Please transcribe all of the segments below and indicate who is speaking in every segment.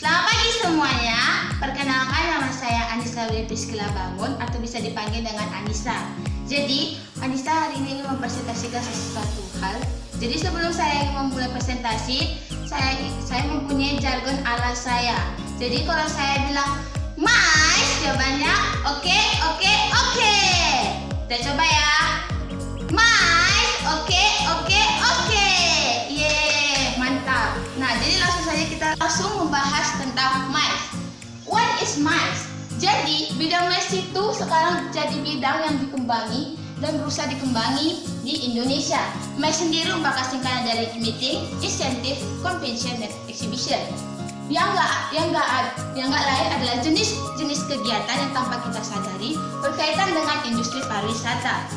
Speaker 1: Selamat pagi semuanya. Perkenalkan, nama saya Anissa Wi Priskila Bangun atau bisa dipanggil dengan Anissa. Jadi, Anissa hari ini ingin mempresentasikan sesuatu hal. Jadi sebelum saya ingin memulai presentasi, saya mempunyai jargon ala saya. Jadi kalau saya bilang mais, jawabannya oke. Kita coba ya. Mais, oke. Yeay, mantap. Nah, jadi langsung saja kita membahas tentang mais. What is mais? Jadi, bidang mais itu sekarang jadi bidang yang dikembangi dan berusaha dikembangi di Indonesia. Mais sendiri merupakan singkatan dari meeting, incentive, convention, dan exhibition. Yang nggak lain adalah jenis kegiatan yang tanpa kita sadari berkaitan dengan industri pariwisata.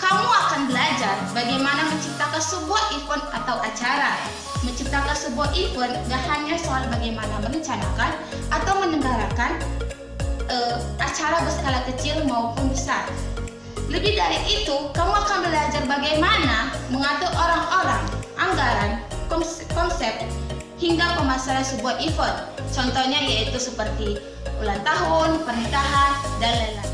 Speaker 1: Kamu akan belajar bagaimana menciptakan sebuah event atau acara. Menciptakan sebuah event gak hanya soal bagaimana merencanakan atau menyelenggarakan acara berskala kecil maupun besar. Lebih dari itu, kamu akan belajar bagaimana mengatur orang-orang, anggaran, konsep, hingga pemasaran sebuah event. Contohnya yaitu seperti ulang tahun, pernikahan, dan lain-lain.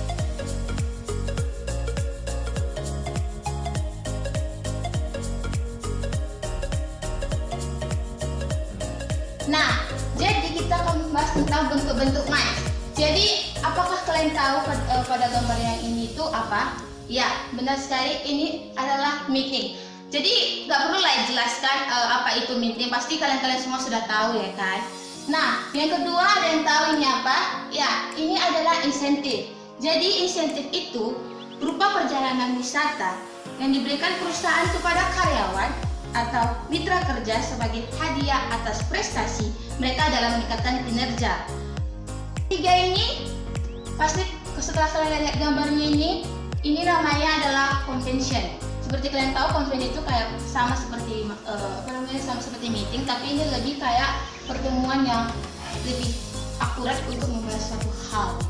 Speaker 1: Nah, jadi kita akan membahas tentang bentuk-bentuk mais. Jadi, apakah kalian tahu pada gambar yang ini itu apa? Ya, benar sekali, ini adalah meeting. Jadi, nggak perlu lah jelaskan apa itu meeting. Pasti kalian semua sudah tahu ya kan? Nah, yang kedua, ada yang tahu ini apa? Ya, ini adalah insentif. Jadi, insentif itu berupa perjalanan wisata yang diberikan perusahaan kepada karyawan atau mitra kerja sebagai hadiah atas prestasi mereka dalam meningkatkan kinerja. Tiga ini pasti setelah kalian lihat gambarnya ini namanya adalah convention. Seperti kalian tahu, convention itu kayak sama seperti meeting, tapi ini lebih kayak pertemuan yang lebih akurat untuk membahas suatu hal.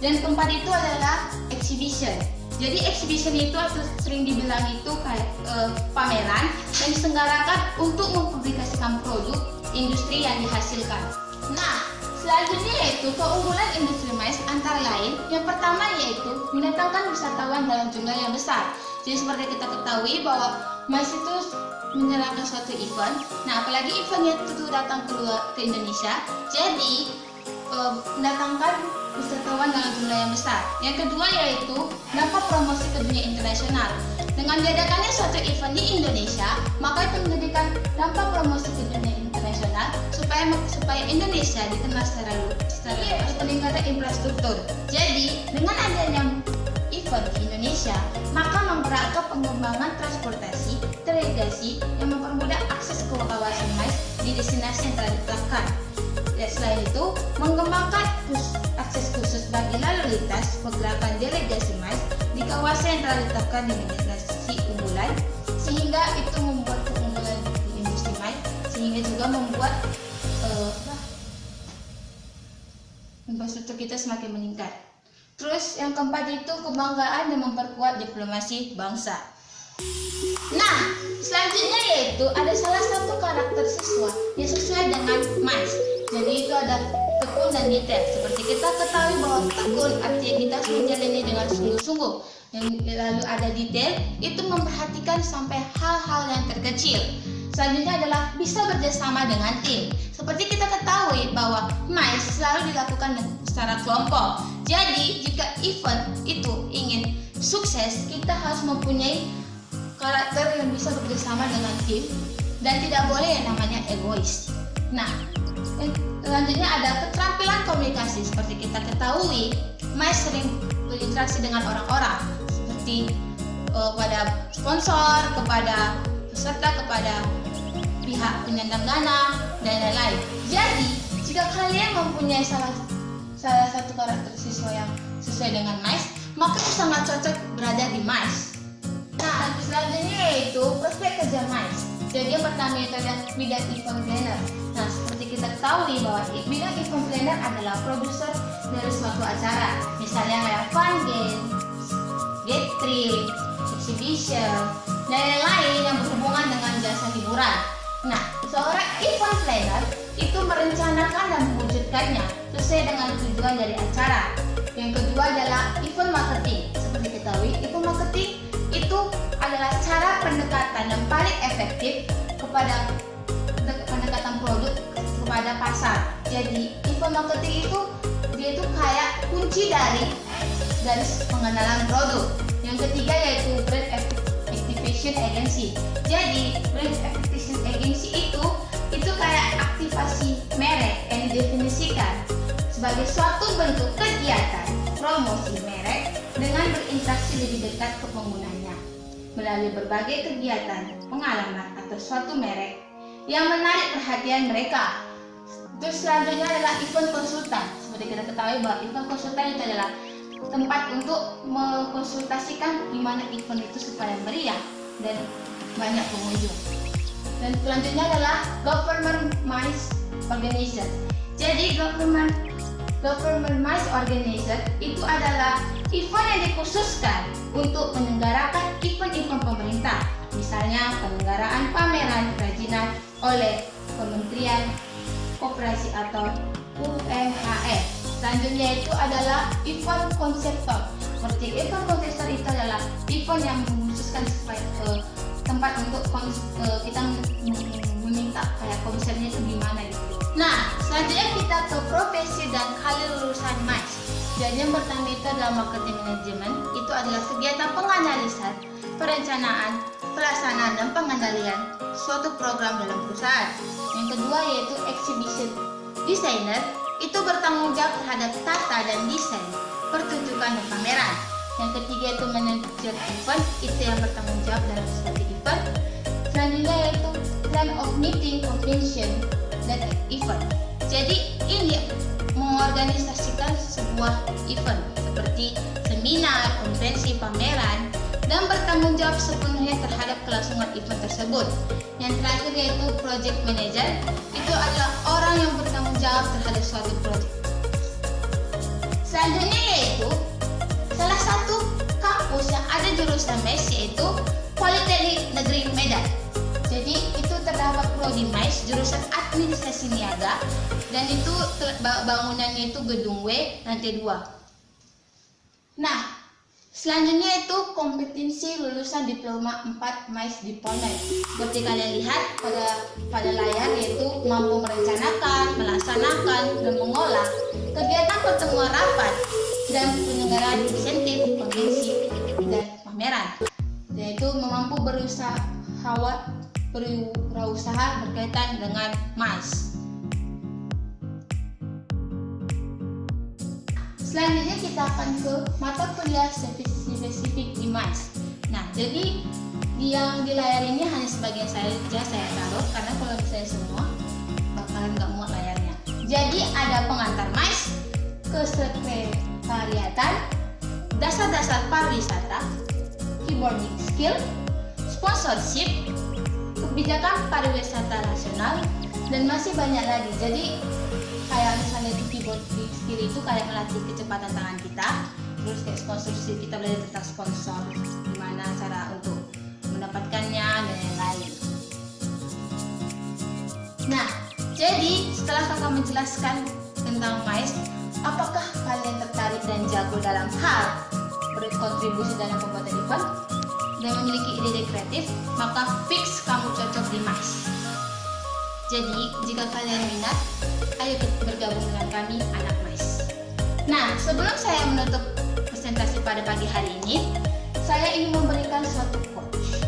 Speaker 1: Dan keempat itu adalah exhibition. Jadi exhibition itu sering dibilang itu kayak pameran yang diselenggarakan untuk mempublikasikan produk industri yang dihasilkan. Nah, selanjutnya yaitu keunggulan industri mais antara lain. Yang pertama yaitu mendatangkan wisatawan dalam jumlah yang besar. Jadi seperti kita ketahui bahwa mais itu menyelenggarakan suatu event. Nah, apalagi eventnya itu datang ke Indonesia, jadi mendatangkan wisatawan dalam jumlah yang besar. Yang kedua yaitu dapat promosi ke dunia internasional. Dengan diadakannya suatu event di Indonesia, maka itu menjadikan dampak promosi ke dunia internasional supaya Indonesia dikenal secara luas peningkatan infrastruktur. Jadi dengan adanya event di Indonesia, maka menggerakkan pengembangan transportasi delegasi yang mempermudah akses ke kawasan mais di destinasi yang telah ditetapkan. Selain itu, mengembangkan akses khusus bagi lalu lintas pergerakan delegasi mais di kawasan yang telah ditetapkan di destinasi unggulan, sehingga itu membuat keunggulan di industri mais, sehingga juga membuat infrastruktur kita semakin meningkat. Terus yang keempat itu kebanggaan dan memperkuat diplomasi bangsa. Nah, selanjutnya yaitu ada salah satu karakter siswa yang sesuai dengan mais. Jadi itu ada tekun dan detail. Seperti kita ketahui bahwa tekun artinya kita harus menjalani dengan sungguh-sungguh. Yang lalu ada detail, itu memperhatikan sampai hal-hal yang terkecil. Selanjutnya adalah bisa bekerjasama dengan tim. Seperti kita ketahui bahwa mais selalu dilakukan secara kelompok. Jadi jika event itu ingin sukses, kita harus mempunyai karakter yang bisa bekerjasama dengan tim dan tidak boleh yang namanya egois. Nah, selanjutnya ada keterampilan komunikasi. Seperti kita ketahui, mais sering berinteraksi dengan orang-orang, seperti kepada sponsor, kepada peserta, kepada pihak penyandang dana, dan lain-lain. Jadi, jika kalian mempunyai salah satu karakter siswa yang sesuai dengan mais, maka itu sangat cocok berada di mais. Nah, selanjutnya yaitu prospek kerja mais. Jadi yang pertama itu adalah bidang event planner. Nah, seperti kita ketahui bahwa bidang event planner adalah produser dari suatu acara. Misalnya kayak fun game, gathering, exhibition, dan lain-lain yang berhubungan dengan jasa hiburan. Nah, seorang event planner itu merencanakan dan mewujudkannya sesuai dengan tujuan dari acara. Yang kedua adalah event marketing. Seperti diketahui, event marketing itu adalah cara pendekatan yang paling efektif kepada pendekatan produk kepada pasar. Jadi event marketing itu dia itu kayak kunci dari pengenalan produk. Yang ketiga yaitu brand activation agency. Jadi brand activation agency itu kayak aktivasi merek yang didefinisikan sebagai suatu bentuk kegiatan promosi merek dengan berinteraksi lebih dekat ke penggunanya melalui berbagai kegiatan pengalaman atau suatu merek yang menarik perhatian mereka. Terus selanjutnya adalah event konsultan. Seperti kita ketahui bahwa event konsultan itu adalah tempat untuk mengkonsultasikan gimana event itu supaya meriah dan banyak pengunjung. Dan selanjutnya adalah government mice organizer. Jadi government mice organizer itu adalah event yang dikhususkan untuk menyelenggarakan event-event pemerintah. Misalnya penyelenggaraan pameran kerajinan oleh Kementerian Koperasi atau UMKM. Selanjutnya itu adalah event konseptor. Seperti event konseptor itu adalah event yang mengkhususkan supaya tempat untuk kita meminta kayak konsepnya itu gimana gitu. Nah, selanjutnya kita ke profesi dan kali lulusan MICE. Jadi yang pertama itu adalah marketing management. Itu adalah kegiatan penganalisan, perencanaan, pelaksanaan dan pengendalian suatu program dalam perusahaan. Yang kedua yaitu exhibition designer. Itu bertanggung jawab terhadap tata dan desain pertunjukan dan pameran. Yang ketiga itu manajer event. Itu yang bertanggung jawab dalam suatu event. Selanjutnya yaitu plan of meeting, convention dan event. Jadi ini mengorganisasikan sebuah event seperti seminar, konferensi, pameran dan bertanggung jawab sepenuhnya terhadap kelangsungan event tersebut. Yang terakhir yaitu project manager. Itu adalah orang yang bertanggung jawab terhadap suatu proyek. Selanjutnya yaitu salah satu kampus yang ada jurusan MICE yaitu Politeknik Negeri Medan. Jadi itu terdapat prodi MICE jurusan administrasi niaga dan itu bangunannya itu gedung W lantai 2. Nah, selanjutnya itu kompetensi lulusan diploma 4 MICE di Polmed. Seperti kalian lihat pada layar yaitu mampu merencanakan, melaksanakan dan mengolah kegiatan pertemuan rapat dan penyelenggaraan insentif, konvensi dan pameran. Yaitu mampu berwirausaha berkaitan dengan MICE. Selanjutnya kita akan ke mata kuliah spesifik di MICE. Nah, jadi yang di layar ini hanya sebagian saja saya taruh karena kalau misalnya semua bakalan nggak muat layarnya. Jadi ada pengantar MICE, kesekretariatan, dasar-dasar pariwisata, keyboarding skill, sponsorship, kebijakan pariwisata nasional dan masih banyak lagi. Jadi kayak misalnya di keyboard skill itu kayak melatih kecepatan tangan kita, terus kayak sponsorship kita belajar tentang sponsor, gimana cara untuk mendapatkannya dan lain-lain. Nah, jadi setelah kakak menjelaskan tentang MICE, apakah kalian tertarik dan jago dalam hal berkontribusi dalam pembuatan event dan memiliki ide kreatif, maka fix kamu cocok di MICE. Jadi, jika kalian minat, ayo bergabung dengan kami, anak MICE. Nah, sebelum saya menutup presentasi pada pagi hari ini, saya ingin memberikan suatu quotes.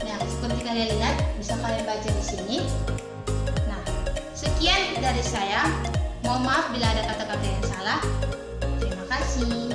Speaker 1: Nah, seperti kalian lihat, bisa kalian baca di sini. Nah, sekian dari saya. Mohon maaf bila ada kata-kata yang salah. Terima kasih.